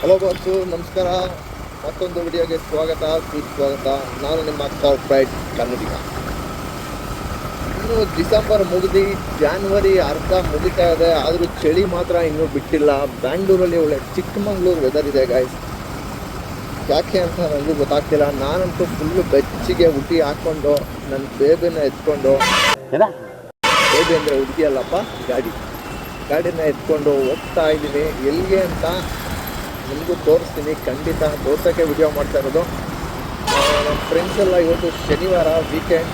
Hello boss, ನಮಸ್ಕಾರ. ಮತ್ತೊಂದು ವಿಡಿಯೋಗೆ ಸುಸ್ವಾಗತ. ನಾನು ನಿಮ್ಮ ಕಾರ್ಪೊರೇಟ್ ಕನ್ನಡಿಗ. ಇನ್ನು ಡಿಸೆಂಬರ್ ಮುಗಿದು ಜಾನ್ವರಿ ಅರ್ಧ ಮುಗಿತಾ ಇದೆ, ಆದರೂ ಚಳಿ ಮಾತ್ರ ಇನ್ನೂ ಬಿಟ್ಟಿಲ್ಲ. ಬ್ಯಾಂಗ್ಳೂರಲ್ಲಿ ಒಳ್ಳೆ ಚಿಕ್ಕಮಂಗ್ಳೂರು ವೆದರ್ ಇದೆ ಗಾಯ್ಸ್. ಯಾಕೆ ಅಂತ ನನಗೂ ಗೊತ್ತಾಗ್ತಿಲ್ಲ. ನಾನಂತೂ ಫುಲ್ಲು ಬೆಚ್ಚಿಗೆ ಹುಟ್ಟಿ ಹಾಕ್ಕೊಂಡು ನನ್ನ ಬೇಬಿನ ಎತ್ಕೊಂಡು, ಬೇಬಿ ಅಂದರೆ ಹುಡುಗಿ ಅಲ್ಲಪ್ಪ, ಗಾಡಿನ ಎತ್ಕೊಂಡು ಹೋಗ್ತಾ ಇದ್ದೀನಿ. ಎಲ್ಲಿಗೆ ಅಂತ ನಿಮಗೂ ತೋರಿಸ್ತೀನಿ. ಖಂಡಿತ ತೋರ್ಸೋಕ್ಕೆ ವಿಡಿಯೋ ಮಾಡ್ತಾ ಇರೋದು. ನಮ್ಮ ಫ್ರೆಂಡ್ಸ್ ಎಲ್ಲ ಇವತ್ತು ಶನಿವಾರ ವೀಕೆಂಡ್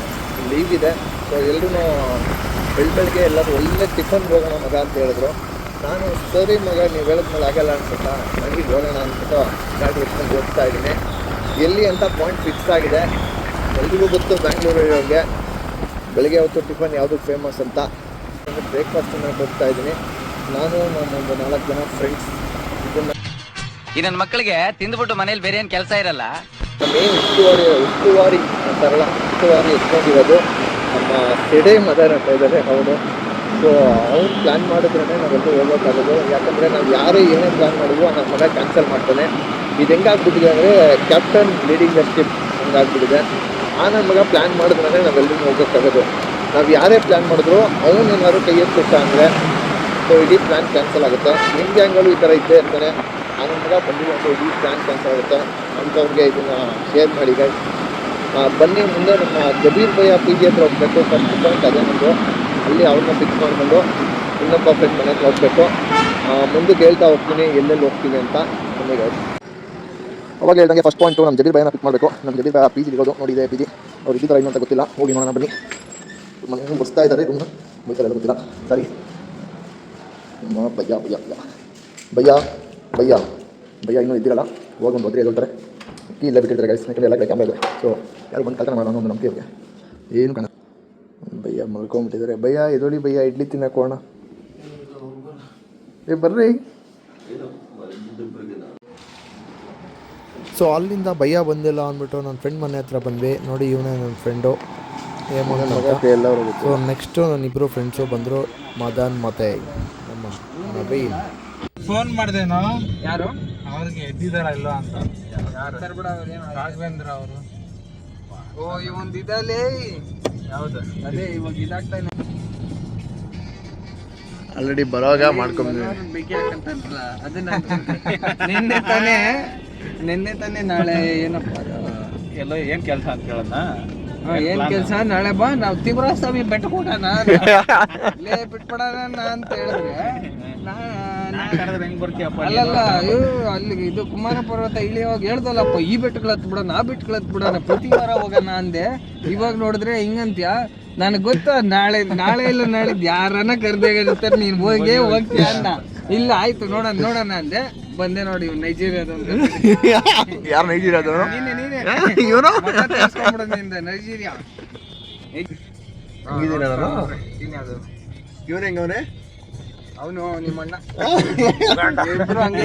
ಲೀವ್ ಇದೆ. ಸೊ ಎಲ್ಲರೂ ಬೆಳಗ್ಗೆ ಎಲ್ಲರೂ ಒಳ್ಳೆ ಟಿಫನ್ಗೆ ಹೋಗೋಣ ಮಗ ಅಂತ ಹೇಳಿದ್ರು. ನಾನು ಸರಿ ಮಗ, ನೀವು ಹೇಳಿದ್ಮೇಲೆ ಆಗಲ್ಲ ಅನ್ಸುತ್ತಾ, ನನಗೆ ಹೋಗೋಣ ಅಂದ್ಬಿಟ್ಟು ಗಾಡಿ ಎತ್ಕೊಂಡು ಹೋಗ್ತಾ ಇದ್ದೀನಿ. ಎಲ್ಲಿ ಅಂತ ಪಾಯಿಂಟ್ ಫಿಕ್ಸ್ ಆಗಿದೆ. ಎಲ್ರಿಗೂ ಗೊತ್ತು ಬ್ಯಾಂಗ್ಳೂರಿಗೆ ಬೆಳಗ್ಗೆ ಹೊತ್ತು ಟಿಫನ್ ಯಾವುದು ಫೇಮಸ್ ಅಂತ. ಬ್ರೇಕ್ಫಾಸ್ಟನ್ನು ಹೋಗ್ತಾ ಇದ್ದೀನಿ. ನಾನು ನಮ್ಮೊಂದು 4 ಜನ ಫ್ರೆಂಡ್ಸ್. ಈ ನನ್ನ ಮಕ್ಕಳಿಗೆ ತಿಂದ್ಬಿಟ್ಟು ಮನೇಲಿ ಬೇರೆ ಏನು ಕೆಲಸ ಇರಲ್ಲ. ಮೇನ್ ಉಸ್ತುವಾರಿ ಅಂತಾರಲ್ಲ, ಉಸ್ತುವಾರಿ ಎತ್ಕೊಂಡಿರೋದು ನಮ್ಮ ಸೆಡೆ ಮದರ್ ಅಂತ ಇದ್ದಾರೆ ಅವರು. ಸೊ ಅವ್ರು ಪ್ಲ್ಯಾನ್ ಮಾಡಿದ್ರೇ ನಾವೆಲ್ಲರೂ ಹೋಗೋಕ್ಕಾಗೋದು. ಯಾಕಂದರೆ ನಾವು ಯಾರೇ ಏನೇ ಪ್ಲ್ಯಾನ್ ಮಾಡಿದ್ವು ನಮ್ಮ ಮಗ ಕ್ಯಾನ್ಸಲ್ ಮಾಡ್ತಾನೆ. ಇದು ಹೆಂಗಾಗ್ಬಿಟ್ಟಿದೆ ಅಂದರೆ ಕ್ಯಾಪ್ಟನ್ ಲೀಡಿಂಗ್ ದ ಶಿಪ್ ಹಂಗಾಗ್ಬಿಟ್ಟಿದೆ. ನನ್ನ ಮಗ ಪ್ಲ್ಯಾನ್ ಮಾಡಿದ್ರೇ ನಾವೆಲ್ಲರೂ ಹೋಗೋಕ್ಕಾಗೋದು. ನಾವು ಯಾರೇ ಪ್ಲ್ಯಾನ್ ಮಾಡಿದ್ರು ಅವನೇನಾದ್ರು ಕೈ ಎತ್ತಿಟ್ಟ ಅಂದರೆ ಸೊ ಇಡೀ ಪ್ಲ್ಯಾನ್ ಕ್ಯಾನ್ಸಲ್ ಆಗುತ್ತೆ. ನಿಮ್ಮ ಗ್ಯಾಂಗಲ್ಲೂ ಈ ಥರ ಇದ್ದೇ ಇರ್ತಾನೆ. ನನ್ನ ಮಗ ಬಂದಿದೆ ಅಂತ ಇಡೀ ಪ್ಲ್ಯಾನ್ ಕ್ಯಾನ್ಸಲ್ ಆಗುತ್ತೆ. ಅಂಥವ್ರಿಗೆ ಇದನ್ನು ಶೇರ್ ಮಾಡಿ ಗೈಸ್. ಬನ್ನಿ, ಮುಂದೆ ನಮ್ಮ ಜಬೀರ್ ಭಯ್ಯ ಪಿ ಜಿ ಹತ್ರ ಹೋಗಬೇಕು. ಫಸ್ಟ್ ಪಾಯಿಂಟ್ ಅದೇ ನಮ್ಮದು. ಅಲ್ಲಿ ಅವ್ರನ್ನ ಫಿಕ್ಸ್ ಮಾಡಿಕೊಂಡು ಇನ್ನೊಬ್ಬ ಫ್ರೆಂಡ್ ಮನೆಗೆ ಹೋಗಬೇಕು. ಮುಂದಕ್ಕೆ ಹೇಳ್ತಾ ಹೋಗ್ತೀನಿ ಎಲ್ಲೆಲ್ಲಿ ಹೋಗ್ತೀನಿ ಅಂತ. ಬನ್ನಿ ಗೈಸ್. ಅವಾಗ ಹೇಳ್ದಂಗೆ ಫಸ್ಟ್ ಪಾಯಿಂಟು ನಮ್ಮ ಜಬೀರ್ ಭಯ್ಯನ ಪಿಕ್ ಮಾಡಬೇಕು. ನಮ್ಮ ಜಬೀರ್ ಭಯ್ಯ ಪಿ ಜಿ ಇರೋದು ನೋಡಿದೆ. ಪಿ ಜಿ ಅವ್ರು ಇದ್ದಿದ್ದಾರೆ ಇನ್ನೂ ಅಂತ ಗೊತ್ತಿಲ್ಲ. ಹೋಗಿ ನೋಡೋಣ ಬನ್ನಿ. ಮನೆಯನ್ನು ಬರ್ಸ್ತಾ ಇದ್ದಾರೆ, ರೂಮ್ನ ಬೈತಾರೆ ಗೊತ್ತಿಲ್ಲ. ಸರಿ ಭಯ್ಯ ಇನ್ನೂ ಇದ್ದಿರಲ್ಲ. ಹೋಗಿ ಒಂದು ಹೋದ್ರೆ ಹೇಳ್ತಾರೆ ಕೀ ಇಲ್ಲೇ ಬಿಟ್ಟಿರ್ತಾರೆ ಗೈಸ್. ಯಾಕಂದರೆ ಎಲ್ಲ ಕಡೆ ಕ್ಯಾಮ್ರಾ ಇದೆ. ಸೊ ಯಾರು ಬಂದು ಕಲ್ತನ ಮಾಡೋಣ ಒಂದು ನಂಬಿಕೆ ಅವ್ರಿಗೆ. ಏನು ಕಾಣ ಭಯ್ಯ ಮಲ್ಕೊಂಬಿಟ್ಟಿದ್ದಾರೆ. ಭಯ್ಯ ಎದೋಳಿ ಭಯ್ಯ, ಇಡ್ಲಿ ತಿನ್ನೋಕೋಣ. ಬರ್ರಿ. ಸೊ ಅಲ್ಲಿಂದ ಭಯ್ಯ ಬಂದಿಲ್ಲ ಅಂದ್ಬಿಟ್ಟು ನನ್ನ ಫ್ರೆಂಡ್ ಮನೆ ಹತ್ರ ಬಂದ್ವಿ. ನೋಡಿ ಇವನೇ ನನ್ನ ಫ್ರೆಂಡು ಎಲ್ಲರೂ. ಸೊ ನೆಕ್ಸ್ಟು ನನ್ನಿಬ್ಬರು ಫ್ರೆಂಡ್ಸು ಬಂದರು, ಮದನ್ ಮತ್ತೆ ನಮ್ಮ ನವೀನ್. ಫೋನ್ ಮಾಡಿದೆನೋ ಯಾರು ಅವ್ರಿಗೆ ಎದ್ದಿದಾರ ಇಲ್ಲ ಅಂತ. ರಾಘವೇಂದ್ರ ಅವರು. ಓ ಇವೊಂದು ಇದಲ್ಲೇ ಯಾವ್ದು ಅದೇ ಇವಾಗ ಇದಾಗ್ತಾನೆ. ಆಲ್ರೆಡಿ ಬರೋವಾಗ ಮಾಡ್ಕೊಂಡ್ಬಿಟ್ಟಿದ್ದೀನಿ. ಬೇಕಿ ಹಾಕಂತಾರಲ್ಲ ಅದನ್ನ ನಿನ್ನೆ ತಾನೇ ನಾಳೆ ಏನಪ್ಪ ಎಲ್ಲೋ ಏನ್ ಕೆಲಸ ಅಂತ ಹೇಳೋಣ. ಏನ್ ಕೆಲ್ಸ, ನಾಳೆ ಬಾ ನಾವು ತಿಮ್ರಾಸ್ವಾಮಿ ಬೆಟ್ಟ ಕೊಡೋಣ ಬಿಟ್ಬಿಡೋಣ ಅಂತ ಹೇಳಿದ್ರೆ ಹೆಂಗ್ ಬರ್ತೀಯಪ್ಪ? ಅಲ್ಲಲ್ಲ ಅಲ್ಲಿಗೆ ಇದು ಕುಮಾರ ಪರ್ವತ ಇಳಿಯೋವಾಗ ಹೇಳ್ದಲ್ಲಪ್ಪ, ಈ ಬೆಟ್ಟಗಳು ಹತ್ ಬಿಡೋಣ ಆ ಬೆಟ್ಟಗಳು ಹತ್ ಬಿಡೋಣ ಪ್ರತಿ ವಾರ ಹೋಗೋಣ ಅಂದೆ. ಇವಾಗ ನೋಡಿದ್ರೆ ಹಿಂಗಂತ್ಯ. ನನಗೆ ಗೊತ್ತ ನಾಳೆ ಇಲ್ಲ ನಾಳಿದ್ದು ಯಾರನ್ನ ಕರ್ದೇಗಿರ್ತಾರೆ, ನೀನ್ ಹೋಗ್ತೀಯ ಅಂದ. ಇಲ್ಲ ಆಯ್ತು ನೋಡೋಣ ಅಂದೆ. ಬಂದೆ ನೋಡಿ ನೈಜೀರಿಯಾದವ್ರು. ಯಾರು ನೈಜೀರಿಯಾದವರು? ನೀನೆ ನೈಜೀರಿಯಾ. ಇವನು ಹೆಂಗವನೇ? ಅವನು ನಿಮ್ಮಣ್ಣ. ಇಬ್ರು ಹಂಗೆ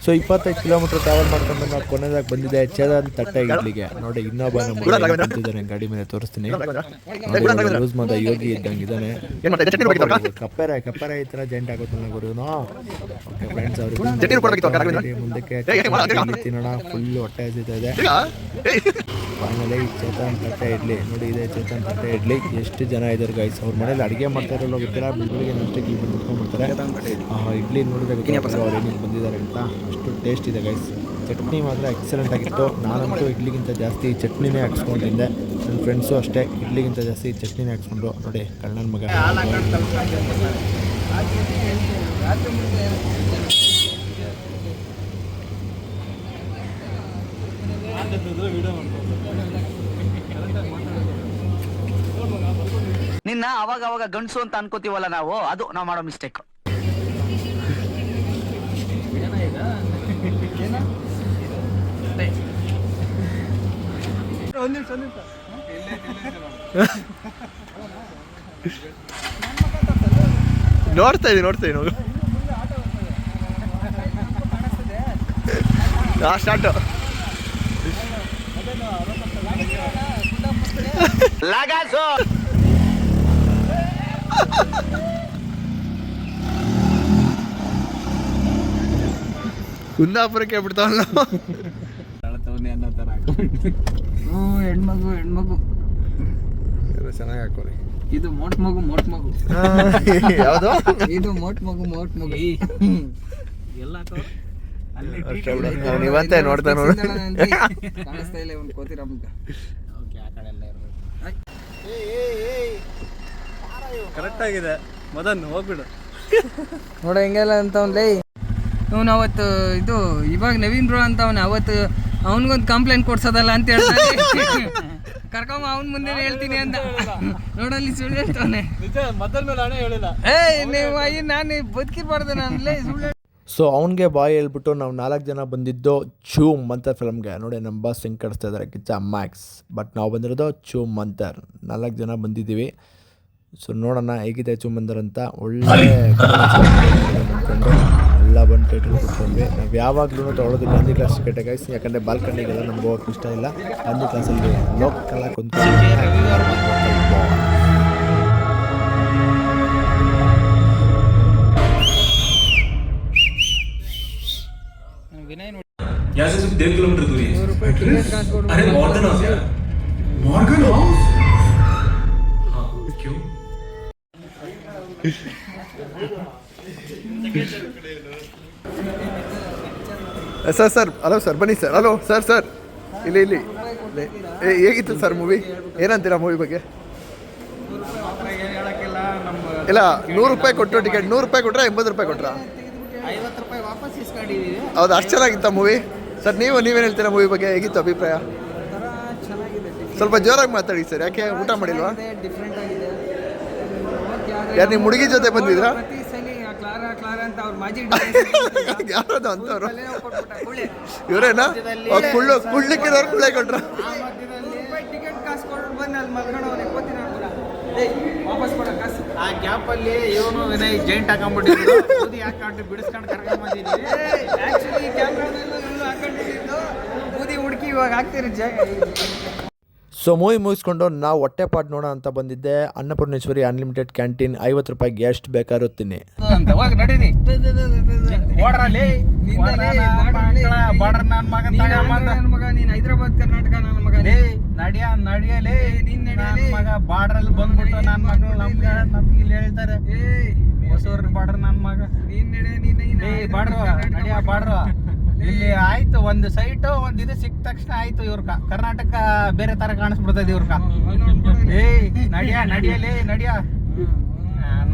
ಸೊ 25 ಕಿಲೋಮೀಟರ್ ಟ್ರಾವೆಲ್ ಮಾಡ್ಕೊಂಡು ನಾವು ಕೊನೆದಾಗ ಬಂದಿದೆ ಚೇತನ್ ತಟ್ಟೆ ಇಡ್ಲಿಗೆ. ನೋಡಿ ಇನ್ನೊಬ್ಬ ನಮ್ಮ ಬಂದಿದ್ದಾನೆ ಗಾಡಿ ಮೇಲೆ, ತೋರಿಸ್ತೀನಿ. ಯೂಸ್ ಮಾಡ ಯೋಗಿ ಇದ್ದಂಗಿದ್ದಾನೆ. ಕಪ್ಪೆರ ಈ ಥರ ಜೆಂಟ್ ಆಗೋದಿಲ್ಲ ಗುರುನು. ಓಕೆ ಫ್ರೆಂಡ್ಸ್, ಅವ್ರಿಗೆ ಮುಂದಕ್ಕೆ ತಿನ್ನೋಣ. ಫುಲ್ಲು ಹೊಟ್ಟೆ ಹಸಿತಾ ಇದೆ. ಫೈನಲಿ ಚೇತನ್ ತಟ್ಟೆ ಇಡ್ಲಿ ನೋಡಿ, ಇದೆ ಚೇತನ್ ತಟ್ಟೆ ಇಡ್ಲಿ. ಎಷ್ಟು ಜನ ಇದ್ದಾರೆ ಗೈಸ್. ಅವ್ರ ಮನೇಲಿ ಅಡುಗೆ ಮಾಡ್ತಾ ಇರೋಲ್ಲ ಗೊತ್ತಿಲ್ಲ, ಬೆಳಿಗ್ಗೆ ಅಷ್ಟೇ ಇಲ್ಲಿ ಬಂದು ಮುಟ್ಕೊಂಡ್ಬಿಡ್ತಾರೆ. ಇಡ್ಲಿ ನೋಡಿದ್ರೆ ಅವ್ರು ಏನೇನು ಬಂದಿದ್ದಾರೆ ಅಂತ. ಅಷ್ಟು ಟೇಸ್ಟ್ ಇದೆ ಗೈಸ್. ಚಟ್ನಿ ಮಾತ್ರ ಎಕ್ಸಲೆಂಟ್ ಆಗಿತ್ತು. ನಾನಂತೂ ಇಡ್ಲಿಗಿಂತ ಜಾಸ್ತಿ ಚಟ್ನಿನೇ ಹಾಕ್ಸ್ಕೊಂಡು ತಿಂದೆ. ನನ್ನ ಫ್ರೆಂಡ್ಸು ಅಷ್ಟೇ ಇಡ್ಲಿಗಿಂತ ಜಾಸ್ತಿ ಚಟ್ನಿನೇ ಹಾಕ್ಸ್ಕೊಂಡ್ರು. ನೋಡಿ ಕಳ್ಳನ ಮಗ. ನಿನ್ನ ಅವಾಗ ಅವಾಗ ಗಂಡಸು ಅಂತ ಅನ್ಕೋತೀವಲ್ಲ ನಾವು, ಅದು ನಾವು ಮಾಡೋ ಮಿಸ್ಟೇಕ್. ನೋಡ್ತಾ ಇದೀನಿ ನೋಡು. ಸ್ಟಾರ್ಟ್. ಲಗಾಸು ಕುಂದಾಪುರಕ್ಕೆ ಬಿಡ್ತಾವಲ್ಲ. ಅನ್ನೋ ತರ ಹೆಣ್ಮಗು ಚೆನ್ನಾಗಿ ಹಾಕೋರಿ. ಇದು ಮೋಟ್ ಮಗು ಯಾವುದು ಇದು ಮೋಟ್ ಮಗು ಎಲ್ಲ ನೀವಂತೆ ನೋಡ್ತಾ ನೋಡು. ಕಾಣಿಸ್ತಾ ಇಲ್ಲ ಇವ್ನು ಕೋತಿರಾಮಕ್ಕ. ಕರೆಕ್ಟ್ ಆಗಿದೆ ಮದನ್, ಹೋಗ್ಬಿಡು. ನೋಡ ಹೆಂಗೆಲ್ಲ ಅಂತವನ್ಲೇ ಇವನು. ಅವತ್ತು ಇದು ಇವಾಗ ನವೀನ್ ಬ್ರೋ ಅಂತ ಅವನು ಅವತ್ತು ಅವನಿಗೊಂದು ಕಂಪ್ಲೇಂಟ್ ಕೊಡ್ಸೋದಲ್ಲ ಅಂತ ಹೇಳ್ತಾನೆ. ಕರ್ಕೊಂಬ ಅವನ ಮುಂದೆ ಹೇಳ್ತೀನಿ ಅಂತ. ನೋಡಲ್ಲಿ ಸುಳ್ಳು ಹೇಳ್ತಾನೆ. ನಿಜ ಮದನ್ ಮೇಲೆ ಹಣೆ ಹೇಳಿಲ್ಲ. ನೀವು ನಾನು ಬದುಕಿಬಾರ್ದು ನಾನಲ್ಲೇ ಸುಳ್ಳು. ಸೊ ಅವನಿಗೆ ಬಾಯ್ ಹೇಳ್ಬಿಟ್ಟು ನಾವು 4 ಜನ ಬಂದಿದ್ದು ಚೂಮ್ ಮಂತರ್ ಫಿಲಮ್ಗೆ. ನೋಡಿ ನಮ್ಮ ಬಾಸ್ ಹೆಂಗೆ ಕಳಿಸ್ತಾ ಇದ್ದಾರೆ, ಕಿಚ್ಚ ಮ್ಯಾಕ್ಸ್. ಬಟ್ ನಾವು ಬಂದಿರೋದು ಚೂಮ್ ಮಂತರ್. 4 ಜನ ಬಂದಿದ್ದೀವಿ. ಸೊ ನೋಡೋಣ ಹೇಗಿದೆ ಚೂಮ್ ಮಂತರ್ ಅಂತ. ಒಳ್ಳೆ ಫ್ರೆಂಡು ಎಲ್ಲ ಬಂದು ಥಿಯೇಟ್ರಿಗೆ ಕೂತ್ಕೊಂಡ್ವಿ. ನಾವು ಯಾವಾಗಲೂ ತೊಗೊಳೋದು ಗಾಂಧಿ ಕ್ಲಾಸ್ ಟಿಕೆಟ್ ಗೈಸ್. ಯಾಕಂದರೆ ಬಾಲ್ಕನಿಗೆಲ್ಲ ನಮ್ಗೆ ಹೋಗೋಕ್ಕೆ ಇಷ್ಟ ಇಲ್ಲ. ಗಾಂಧಿ ಕ್ಲಾಸಲ್ಲಿ ಲೋಕಲ್ ಕುಂತ್ಕೊಂಡು यहाँ से सिर्फ 1.5 किलोमीटर दूरी है। अरे मॉर्गन हाउस यार, मॉर्गन हाउस। हाँ क्यों? ಸರ್ ಹಲೋ ಸರ್, ಬನ್ನಿ ಸರ್. ಹಲೋ ಸರ್ ಇಲ್ಲಿ ಹೇಗಿತ್ತು ಸರ್ ಮೂವಿ? ಏನಂತೀರಾ ಮೂವಿ ಬಗ್ಗೆ? ಇಲ್ಲ 100 ರೂಪಾಯಿ ಕೊಟ್ಟು ಟಿಕೆಟ್. 100 ರೂಪಾಯಿ ಕೊಟ್ರಾ 80 ರೂಪಾಯಿ ಕೊಟ್ರಾ? 50 ರೂಪಾಯಿ ವಾಪಸ್ ಇಸ್ಕೊಂಡಿದ್ದೀವಿ. ಹೌದು, ಅಷ್ಟು ಚೆನ್ನಾಗಿತ್ತ ಮೂವಿ? ಸರ್ ನೀವೇನು ಹೇಳ್ತೀರಾ ಮೂವಿ ಬಗ್ಗೆ? ಹೇಗಿತ್ತು ಅಭಿಪ್ರಾಯ? ಸ್ವಲ್ಪ ಜೋರಾಗಿ ಮಾತಾಡಿ ಸರ್. ಯಾಕೆ ಊಟ ಮಾಡಿಲ್ವಾ? ಡಿಫ್ರೆಂಟ್ ಆಗಿದೆ. ಯಾರು ನಿಮ್ಮ ಹುಡುಗಿ ಜೊತೆ ಬಂದಿದ್ರಾ? ಪ್ರತಿ ಸಲ ಕ್ಲಾರಾ ಅಂತ ಅವ್ರ ಮಾಜಿ ಯಾರದು ಅಂತವ್ರು? ಇವರೇನಾ? ಕುಳ್ಳಿಕ್ಕಿರೋರು ಕುಳ್ಳೆ ಕೊಟ್ರ? ಟಿಕೆಟ್ ಕಾಸು ಕೊಟ್ಟು ಬಂದು ಅಲ್ಲಿ ಮಲ್ಕೊಂಡು ಕೊಡ್ತೀನಿ ವಾಪಸ್ ಕೊಡೋ ಕಾಸು. ಆ ಗ್ಯಾಪ್ ಅಲ್ಲಿ ಇವನು ವಿನಯ್ ಜೈಂಟ್ ಹಾಕೊಂಡ್ಬಿಟ್ಟಿದ್ರು. ಬೂದಿ ಹಾಕೊಂಡು ಬಿಡಿಸ್ಕೊಂಡು ಕರ್ಕೊಂಡ್ ಬಂದಿದ್ದೀವಿ. ಆಕ್ಚುಲಿ ಕ್ಯಾಮ್ರಾದಲ್ಲೂ ಇವನು ಹಾಕೊಂಡಿದ್ದು ಬೂದಿ ಹುಡುಕಿ ಇವಾಗ ಹಾಕ್ತಿರೋ ಜಾಗ. ಸೊ ಮೂವಿ ಮುಗಿಸ್ಕೊಂಡು ನಾವು ಹೊಟ್ಟೆ ಪಾಟ್ ನೋಡೋಣ ಅಂತ ಬಂದಿದ್ದೆ. Annapoorneshwari unlimited canteen. 50 ರೂಪಾಯಿಗೆ ಎಷ್ಟು ಬೇಕಾದ್ರೂ ತಿನ್ನಿ. ಹೋಗಿ ನಡೀರಿ ಓಡ್ರಲ್ಲಿ ಬಾರ್ಡರ್ ನನ್ನ ಮಗ. ನೀನ್ ಹೈದರಾಬಾದ್ ಕರ್ನಾಟಕ ನನ್ನ ಮಗ. ನಡಿಯಲೇ ನಿನ್ನ ಮಗ ಬಾರ್ಡ್ರಲ್ಲಿ ಬಂದ್ಬಿಟ್ಟು ನನ್ನ ಮಗಳು ನಮ್ಗೆ ಇಲ್ಲಿ ಹೇಳ್ತಾರೆ ಹೊಸೂರ್ ಬಾರ್ಡರ್ ನನ್ನ ಮಗ. ಬಾರ್ಡ್ರು ಇಲ್ಲಿ ಆಯ್ತು. ಒಂದು ಸೈಟ್ ಒಂದು ಇದು ಸಿಕ್ಕ ತಕ್ಷಣ ಆಯ್ತು. ಇವ್ರ ಕರ್ನಾಟಕ ಬೇರೆ ತರ ಕಾಣಿಸ್ಬಿಡ್ತದೆ ಇವ್ರ. ನಡಿಯಲೇ ನನ್ನ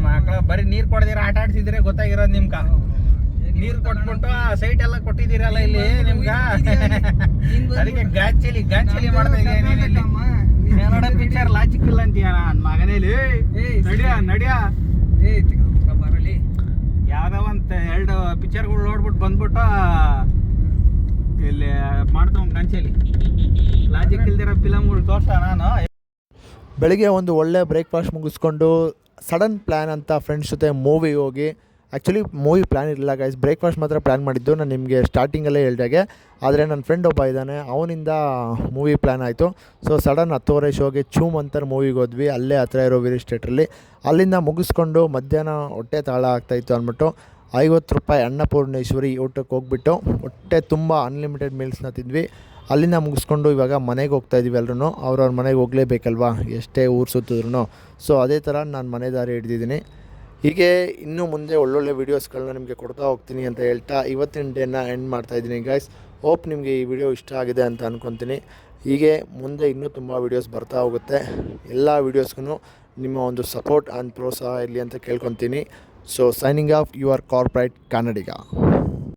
ಮಕ್ಕಳ ಬರೀ ನೀರ್ ಕೊಡದಿರ ಆಟ ಆಡ್ಸಿದ್ರೆ ಗೊತ್ತಾಗಿರೋದು ನಿಮ್ಗ. ನೀರ್ ಕೊಟ್ಬಿಟ್ಟು ಸೈಟ್ ಎಲ್ಲ ಕೊಟ್ಟಿದ್ದೀರಲ್ಲ ಇಲ್ಲಿ ನಿಮ್ಗ. ಅದಕ್ಕೆ ಗಾಂಚಲಿ ಮಾಡ್ತಾ ಇದ್ದೀನಿ. ಕನ್ನಡ ಪಿಕ್ಚರ್ ಲಾಜಿಕ್ ಇಲ್ಲ ಅಂತೀಯ ನನ್ನ ಮಗನೇಲಿ. ನಡಿಯ ಬರಲಿ. ಯಾವ್ದೋ ಒಂದು 2 ಪಿಕ್ಚರ್ಗಳು ನೋಡ್ಬಿಟ್ಟು ಬಂದ್ಬಿಟ್ಟು ಇಲ್ಲಿ ಮಾಡ್ತಾವ ಗಂಚಲಿ. ಲಾಜಿಕ್ ಇಲ್ದಿರೋ ಫಿಲಮ್ಗಳು ತೋರ್ಸ ನಾನು. ಬೆಳಿಗ್ಗೆ ಒಂದು ಒಳ್ಳೆ ಬ್ರೇಕ್ಫಾಸ್ಟ್ ಮುಗಿಸ್ಕೊಂಡು ಸಡನ್ ಪ್ಲ್ಯಾನ್ ಅಂತ ಫ್ರೆಂಡ್ಸ್ ಜೊತೆ ಮೂವಿ ಹೋಗಿ. ಆ್ಯಕ್ಚುಲಿ ಮೂವಿ ಪ್ಲ್ಯಾನ್ ಇರಲಿಲ್ಲ ಗೈಸ್, ಬ್ರೇಕ್ಫಾಸ್ಟ್ ಮಾತ್ರ ಪ್ಲ್ಯಾನ್ ಮಾಡಿದ್ದು. ನಾನು ನಿಮಗೆ ಸ್ಟಾರ್ಟಿಂಗಲ್ಲೇ ಹೇಳ್ದಾಗೆ. ಆದರೆ ನನ್ನ ಫ್ರೆಂಡ್ ಒಬ್ಬ ಇದ್ದಾನೆ, ಅವನಿಂದ ಮೂವಿ ಪ್ಲ್ಯಾನ್ ಆಯಿತು. ಸೊ ಸಡನ್ 10:30 ಶೋಗೆ ಚೂಮ್ ಮಂತರ್ ಮೂವಿಗೆ ಹೋದ್ವಿ. ಅಲ್ಲೇ ಹತ್ರ ಇರೋ ವೀರೇಶ್ ಥಿಯೇಟ್ರಲ್ಲಿ. ಅಲ್ಲಿಂದ ಮುಗಿಸ್ಕೊಂಡು ಮಧ್ಯಾಹ್ನ ಹೊಟ್ಟೆ ತಾಳ ಆಗ್ತಾಯಿತ್ತು ಅಂದ್ಬಿಟ್ಟು 50 ರೂಪಾಯಿ ಅನ್ನಪೂರ್ಣೇಶ್ವರಿ ಊಟಕ್ಕೆ ಹೋಗ್ಬಿಟ್ಟು ಹೊಟ್ಟೆ ತುಂಬ ಅನ್ಲಿಮಿಟೆಡ್ ಮೀಲ್ಸ್ನ ತಿಂದ್ವಿ. ಅಲ್ಲಿಂದ ಮುಗಿಸ್ಕೊಂಡು ಇವಾಗ ಮನೆಗೆ ಹೋಗ್ತಾಯಿದ್ವಿ ಎಲ್ಲರೂ. ಅವ್ರವ್ರ ಮನೆಗೆ ಹೋಗಲೇಬೇಕಲ್ವಾ ಎಷ್ಟೇ ಊರು ಸುತ್ತಿದ್ರು. ಸೊ ಅದೇ ಥರ ನಾನು ಮನೆ ದಾರಿ ಹಿಡ್ದಿದ್ದೀನಿ. ಹೀಗೆ ಇನ್ನೂ ಮುಂದೆ ಒಳ್ಳೊಳ್ಳೆ ವೀಡಿಯೋಸ್ಗಳನ್ನ ನಿಮಗೆ ಕೊಡ್ತಾ ಹೋಗ್ತೀನಿ ಅಂತ ಹೇಳ್ತಾ ಇವತ್ತಿನ ಡೇನ ಎಂಡ್ ಮಾಡ್ತಾಯಿದ್ದೀನಿ ಗೈಸ್. ಹೋಪ್ ನಿಮಗೆ ಈ ವಿಡಿಯೋ ಇಷ್ಟ ಆಗಿದೆ ಅಂತ ಅಂದ್ಕೊತೀನಿ. ಹೀಗೆ ಮುಂದೆ ಇನ್ನೂ ತುಂಬ ವೀಡಿಯೋಸ್ ಬರ್ತಾ ಹೋಗುತ್ತೆ. ಎಲ್ಲ ವೀಡಿಯೋಸ್ಗೂ ನಿಮ್ಮ ಒಂದು ಸಪೋರ್ಟ್ ಆ್ಯಂಡ್ ಪ್ರೋತ್ಸಾಹ ಇರಲಿ ಅಂತ ಕೇಳ್ಕೊತೀನಿ. So signing off your corporate Kannadiga.